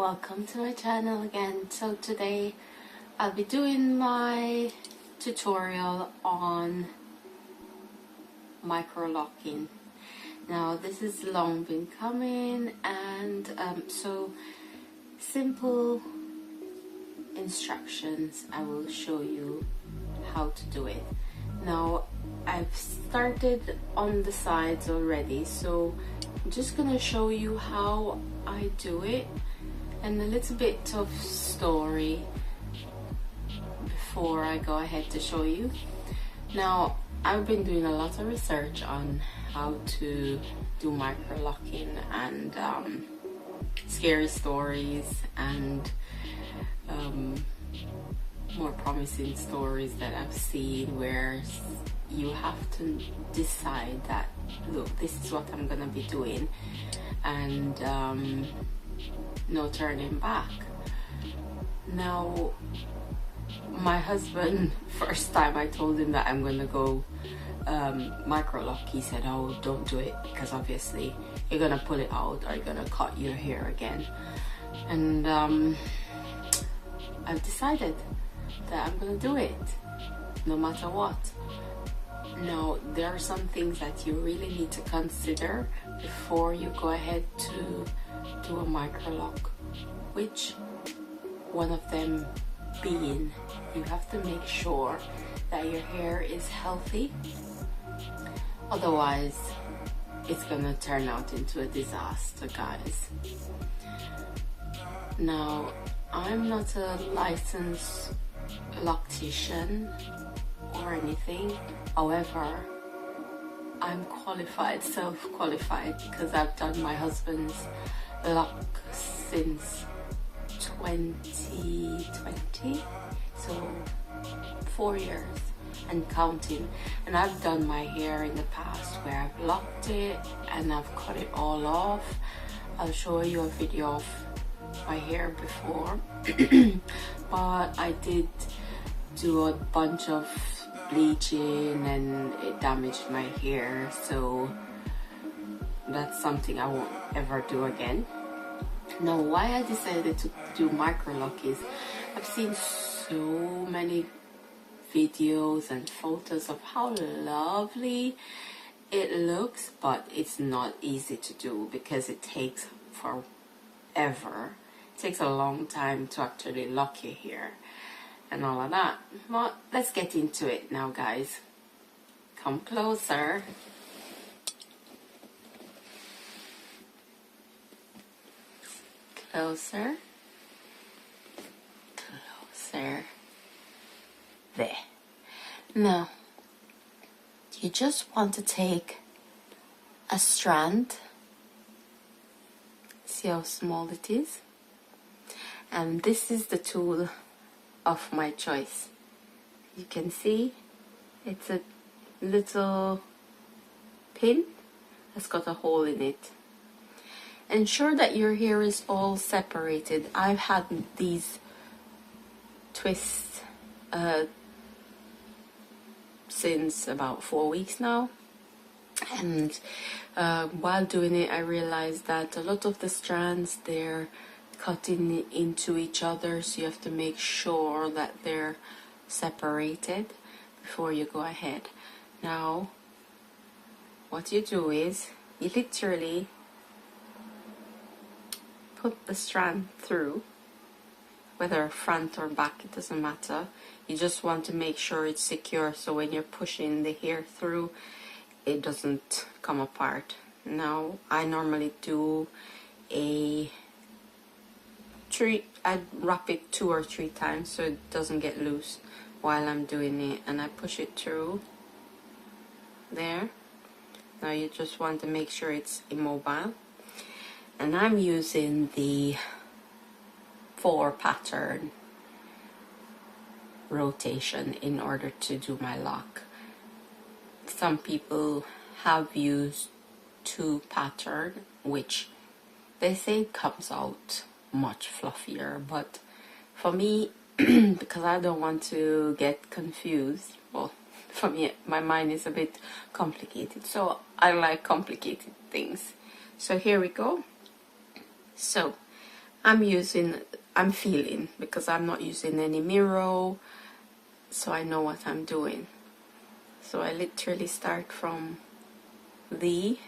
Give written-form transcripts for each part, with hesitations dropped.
Welcome to my channel again. So today I'll be doing my tutorial on microlocking. Now this has long been coming, and so simple instructions. I will show you how to do it. Now I've started on the sides already, so I'm just gonna show you how I do it and a little bit of story before I go ahead to show you. Now I've been doing a lot of research on how to do microlocking and scary stories and more promising stories that I've seen where you have to decide that, look, this is what I'm gonna be doing, and no turning back. Now my husband, first time I told him that I'm gonna go microlock, he said, oh, don't do it, because obviously you're gonna pull it out or you're gonna cut your hair again. And I've decided that I'm gonna do it no matter what. Now there are some things that you really need to consider before you go ahead to do a microlock, which one of them being, you have to make sure that your hair is healthy, otherwise it's gonna turn out into a disaster, guys. Now I'm not a licensed loctician or anything, however I'm qualified, self-qualified, because I've done my husband's lock since 2020, so 4 years and counting. And I've done my hair in the past where I've locked it and I've cut it all off. I'll show you a video of my hair before but I did do a bunch of bleaching and it damaged my hair, so that's something I won't ever do again. Now why I decided to do microlock is I've seen so many videos and photos of how lovely it looks, but it's not easy to do because it takes forever. It takes a long time to actually lock your hair and all of that. But let's get into it now, guys. Come closer. Closer. Closer. There. Now, you just want to take a strand. See how small it is? And this is the tool of my choice. You can see it's a little pin that's got a hole in it. Ensure that your hair is all separated. I've had these twists since about 4 weeks now, and while doing it I realized that a lot of the strands, they're cutting into each other, so you have to make sure that they're separated before you go ahead. Now what you do is you literally put the strand through, whether front or back, it doesn't matter. You just want to make sure it's secure, so when you're pushing the hair through, it doesn't come apart. Now I normally do I wrap it 2 or 3 times so it doesn't get loose while I'm doing it, and I push it through there. Now you just want to make sure it's immobile, and I'm using the 4 pattern rotation in order to do my lock. Some people have used 2 pattern, which they say comes out much fluffier, but for me, because I don't want to get confused, well, for me my mind is a bit complicated, so I like complicated things. So here we go. So I'm feeling, because I'm not using any mirror, so I know what I'm doing. So I literally start from the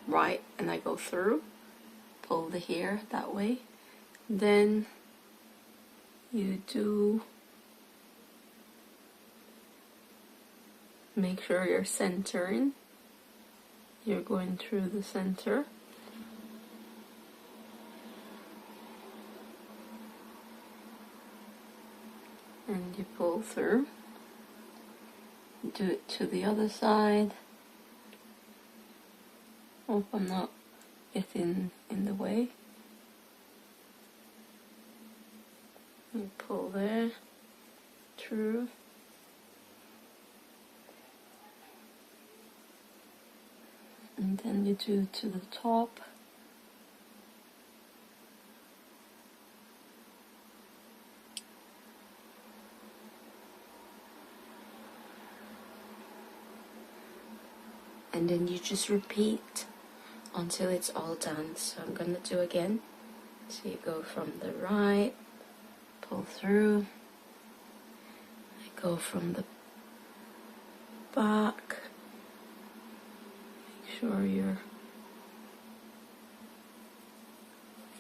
right and I go through, pull the hair that way, then you do make sure you're centering, you're going through the center, and you pull through, do it to the other side. Hope I'm not getting in the way. You pull there, through, and then you do to the top. And then you just repeat until it's all done. So I'm gonna do again. So you go from the right, pull through, I go from the back, make sure you're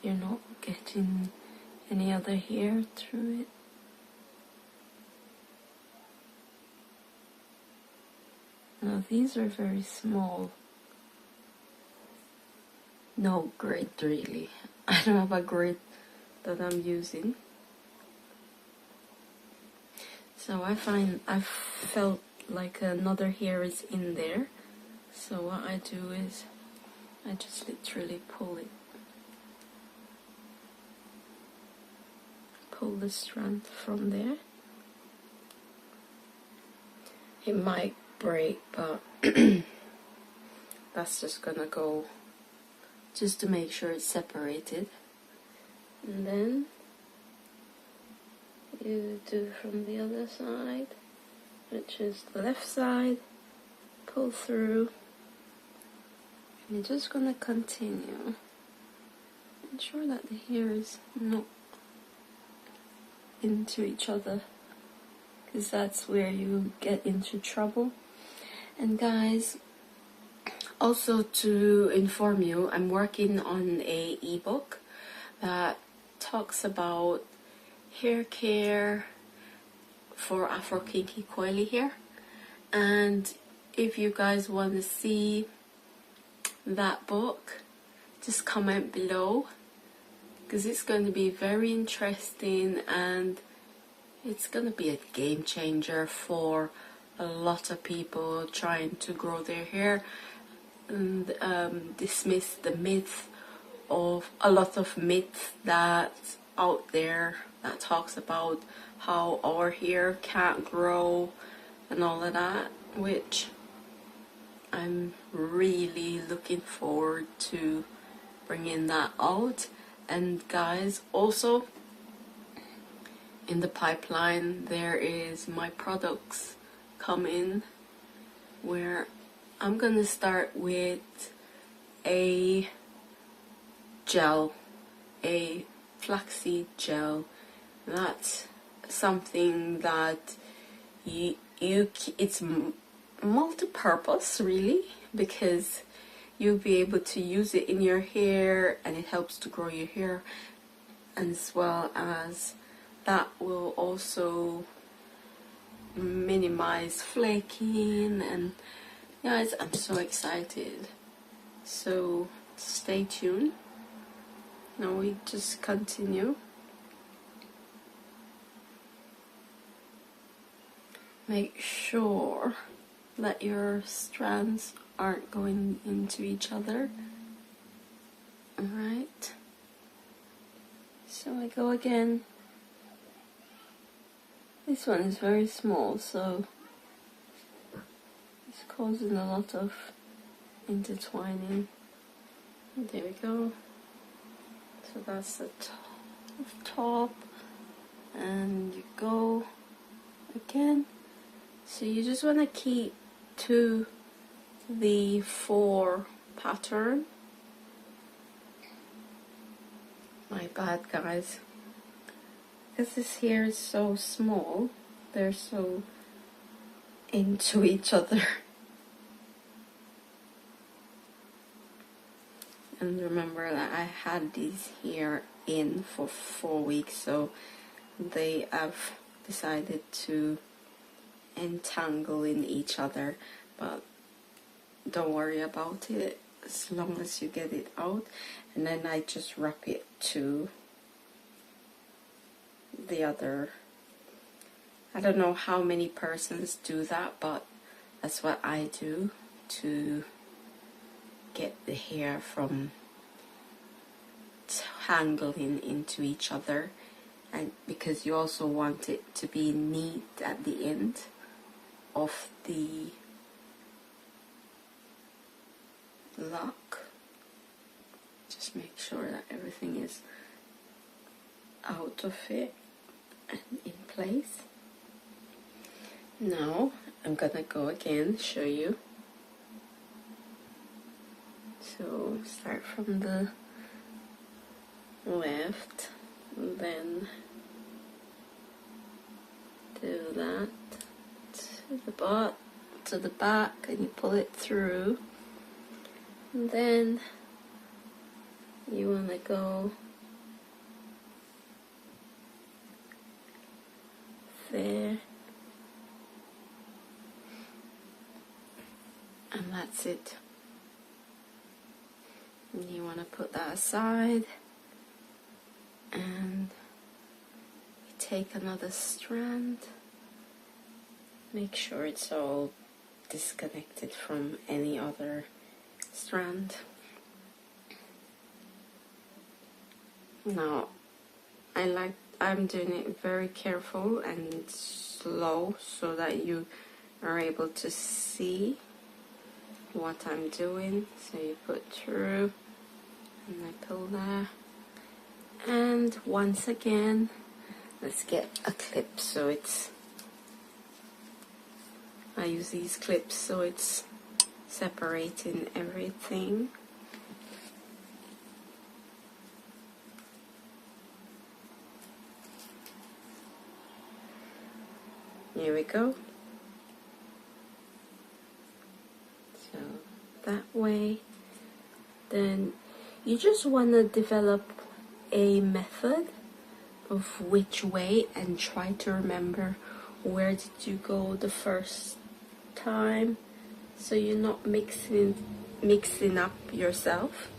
not getting any other hair through it. Now these are very small. No grid really. I don't have a grid that I'm using. So I felt like another hair is in there. So what I do is I just literally pull the strand from there. It might break, but that's just gonna go just to make sure it's separated. And then you do from the other side, which is the left side, pull through, and you're just gonna continue. Ensure that the hair is not into each other, because that's where you get into trouble. And guys, also to inform you, I'm working on a ebook that talks about hair care for Afro-kinky coily hair. And if you guys want to see that book, just comment below, because it's going to be very interesting and it's going to be a game changer for a lot of people trying to grow their hair and dismiss the myth of a lot of myths that's out there that talks about how our hair can't grow and all of that, which I'm really looking forward to bringing that out. And guys, also in the pipeline there is my products coming, where I'm gonna start with a gel, a flaxseed gel. That's something that it's multi-purpose really, because you'll be able to use it in your hair and it helps to grow your hair, as well as that will also minimize flaking. And guys, I'm so excited, so stay tuned. Now we just continue. Make sure that your strands aren't going into each other. Alright, so I go again. This one is very small, so it's causing a lot of intertwining. There we go. So that's the top, and you go again. So you just want to keep to the 4 pattern. My bad, guys. Because this hair is so small, they're so into each other. And remember that I had these here in for 4 weeks, so they have decided to entangle in each other, but don't worry about it as long as you get it out. And then I just wrap it to the other. I don't know how many persons do that, but that's what I do to get the hair from tangling into each other, and because you also want it to be neat at the end of the lock. Just make sure that everything is out of it and in place. Now I'm gonna go again, show you. So start from the left, then do that to the back, and you pull it through, and then you want to go there, and that's it. And you want to put that aside, and you take another strand. Make sure it's all disconnected from any other strand. Now I'm doing it very careful and slow so that you are able to see what I'm doing. So you put through and I pull there, and once again let's get a clip. So I use these clips so it's separating everything. Here we go. So that way, then you just want to develop a method of which way and try to remember where did you go the first time, so you're not mixing up yourself,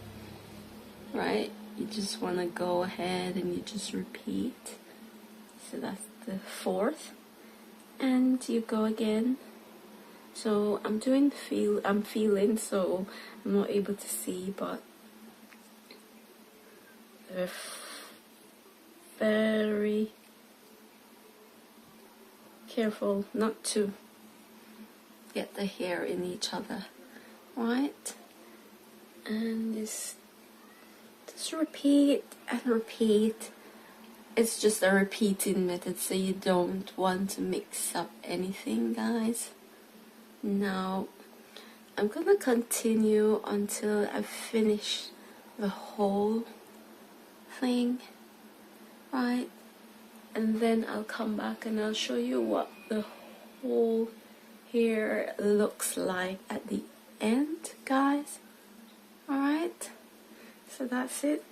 right? You just want to go ahead and you just repeat. So that's the fourth, and you go again. So I'm feeling, so I'm not able to see, but very careful not to get the hair in each other, right? And just repeat and repeat. It's just a repeating method, so you don't want to mix up anything, guys. Now I'm gonna continue until I finish the whole thing, right? And then I'll come back and I'll show you what the whole hair looks like at the end, guys. Alright, so that's it.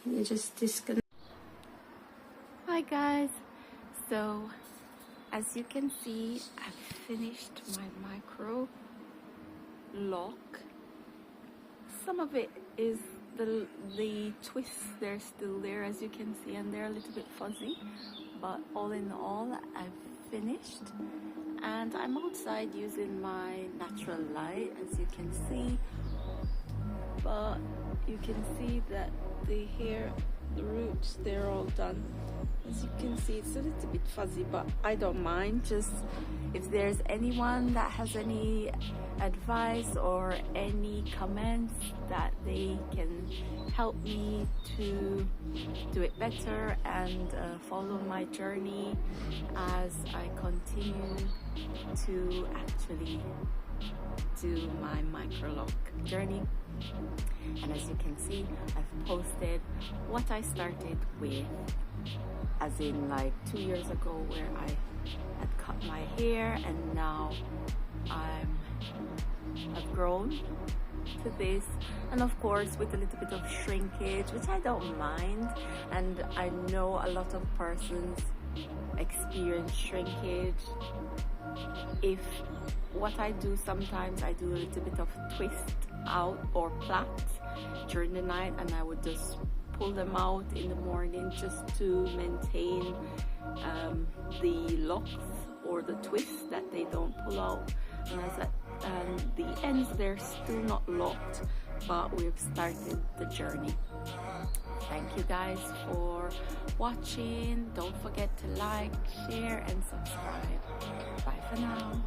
And you just disconnect. Hi guys, so as you can see, I've finished my micro lock. Some of it is the twists, they're still there, as you can see, and they're a little bit fuzzy, but all in all I've finished. And I'm outside using my natural light, as you can see, but you can see that the hair, the roots, they're all done. As you can see, it's a little bit fuzzy, but I don't mind. Just if there's anyone that has any advice or any comments that they can help me to do it better and follow my journey as I continue to actually do my micro lock journey. And and as you can see, I've posted what I started with, as in like 2 years ago, where I had cut my hair, and now I've grown to this, and of course with a little bit of shrinkage, which I don't mind. And I know a lot of persons experience shrinkage. If what I do, sometimes I do a little bit of twist out or plait during the night, and I would just pull them out in the morning just to maintain the locks or the twist, that they don't pull out. And the ends, they're still not locked, but we've started the journey. Thank you guys for watching. Don't forget to like, share and subscribe. Bye for now.